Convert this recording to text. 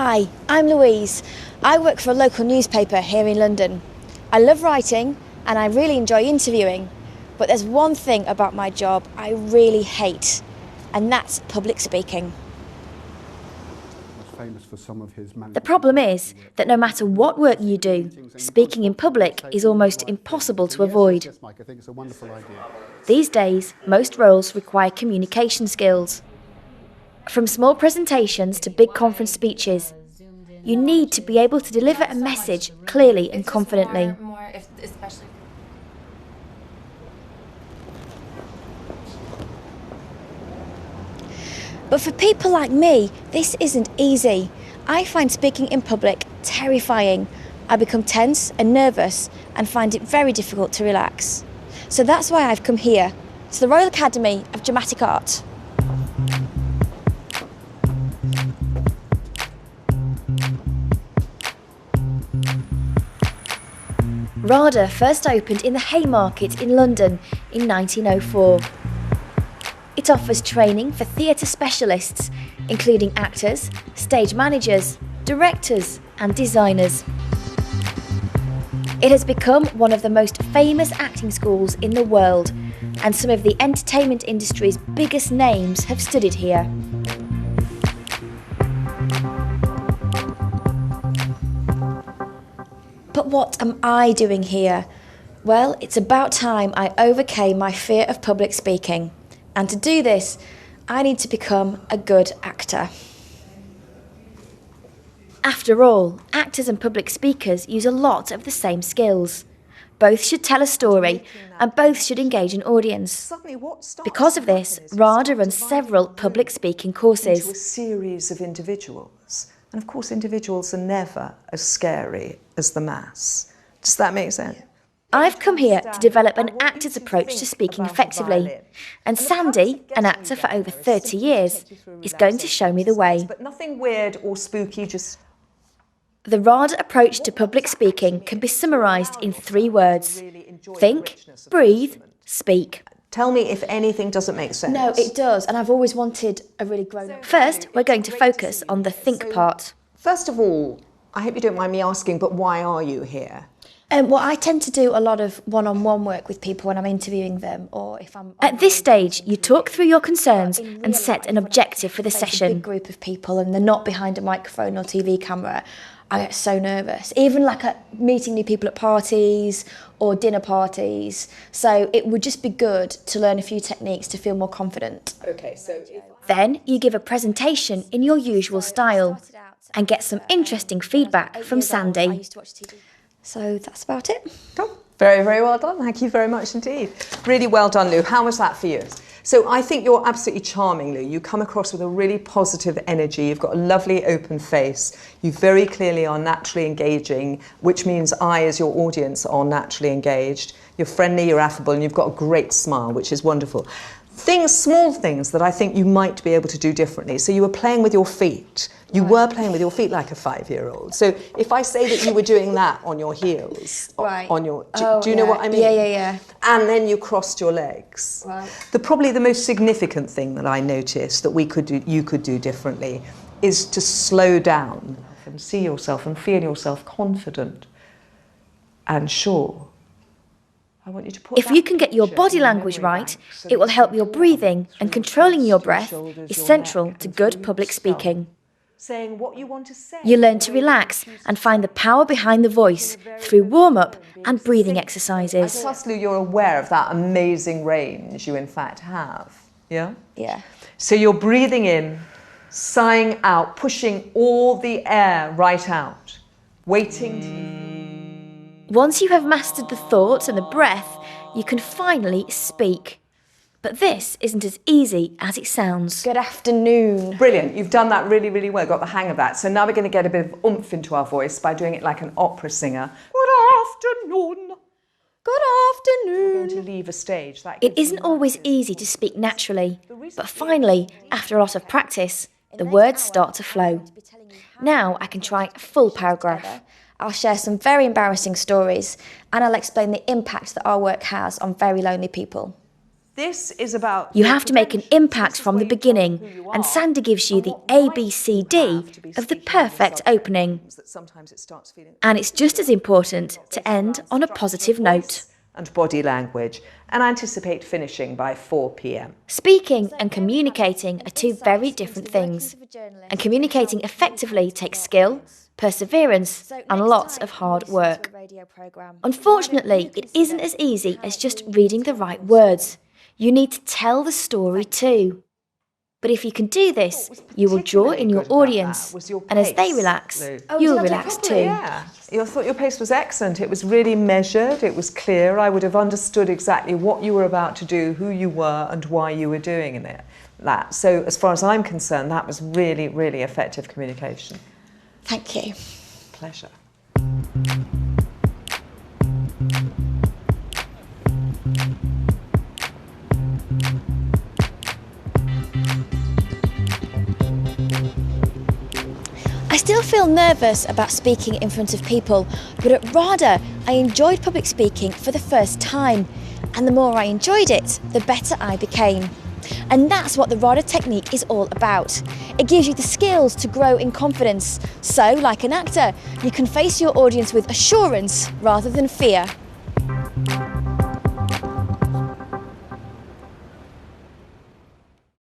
Hi, I'm Louise. I work for a local newspaper here in London. I love writing and I really enjoy interviewing, but there's one thing about my job I really hate, and that's public speaking. The problem is that no matter what work you do, speaking in public is almost impossible to avoid. These days, most roles require communication skills. From small presentations to big conference speeches, you need to be able to deliver a message clearly and confidently. But for people like me, this isn't easy. I find speaking in public terrifying. I become tense and nervous and find it very difficult to relax. So that's why I've come here, to the Royal Academy of Dramatic Art. RADA first opened in the Haymarket in London in 1904. It offers training for theatre specialists, including actors, stage managers, directors and designers. It has become one of the most famous acting schools in the world, and some of the entertainment industry's biggest names have studied here. But what am I doing here? Well, it's about time I overcame my fear of public speaking. And to do this, I need to become a good actor. After all, actors and public speakers use a lot of the same skills. Both should tell a story, and both should engage an audience. Because of this, RADA runs several public speaking courses. Into a series of individuals. And of course, individuals are never as scary as the mass. Does that make sense? I've come here to develop an actor's approach to speaking effectively. And Sandy, an actor for over 30 years, is going to show me the way. But nothing weird or spooky, just... The RADA approach to public speaking can be summarised in 3 words. Think, breathe, speak. Tell me if anything doesn't make sense. No, it does, and I've always wanted a really grown-up. First, we're going to focus on the think part. First of all, I hope you don't mind me asking, but why are you here? Well, I tend to do a lot of one-on-one work with people when I'm interviewing them, or if I'm... At this stage, you talk through your concerns and set an objective for the session. A big group of people and they're not behind a microphone or TV camera. I get so nervous, even like at meeting new people at parties or dinner parties. So it would just be good to learn a few techniques to feel more confident. Okay, so... Then you give a presentation in your usual style and get some interesting feedback from Sandy. So that's about it. Cool. Very, very well done. Thank you very much indeed. Really well done, Lou. How was that for you? So I think you're absolutely charming, Lou. You come across with a really positive energy. You've got a lovely open face. You very clearly are naturally engaging, which means I, as your audience, are naturally engaged. You're friendly, you're affable, and you've got a great smile, which is wonderful. Small things that I think you might be able to do differently. So you were playing with your feet. You were playing with your feet like a 5-year-old. So if I say that you were doing that on your heels, on your, do you know what I mean? Yeah. And then you crossed your legs. Right. Probably the most significant thing that I noticed that you could do differently is to slow down and see yourself and feel yourself confident and sure. If you can get your body language right, it will help your breathing, and controlling your breath is central to good public speaking. You learn to relax and find the power behind the voice through warm-up and breathing exercises. I trust, Lou, you're aware of that amazing range you in fact have, yeah? Yeah. So you're breathing in, sighing out, pushing all the air right out, waiting. Once you have mastered the thoughts and the breath, you can finally speak. But this isn't as easy as it sounds. Good afternoon. Brilliant. You've done that really, really well. Got the hang of that. So now we're going to get a bit of oomph into our voice by doing it like an opera singer. Good afternoon. Good afternoon. We're going to leave a stage. It isn't always easy to speak naturally, but finally, after a lot of practice, the words start to flow. Now I can try a full paragraph. I'll share some very embarrassing stories, and I'll explain the impact that our work has on very lonely people. This is about... You have to make an impact from the beginning, and Sandy gives you the ABCD of the perfect opening. And it's just as important to end on a positive note. And body language, and anticipate finishing by 4 p.m. Speaking and communicating are two very different things, and communicating effectively takes skill, perseverance, and lots of hard work. Unfortunately, it isn't as easy as just reading the right words. You need to tell the story too. But if you can do this, you will draw in your audience, and as they relax, you'll relax too. Yeah, I thought your pace was excellent. It was really measured, it was clear. I would have understood exactly what you were about to do, who you were, and why you were doing that. So as far as I'm concerned, that was really, really effective communication. Thank you. Pleasure. I still feel nervous about speaking in front of people, but at RADA I enjoyed public speaking for the first time, and the more I enjoyed it, the better I became. And that's what the RADA technique is all about. It gives you the skills to grow in confidence, so like an actor, you can face your audience with assurance rather than fear.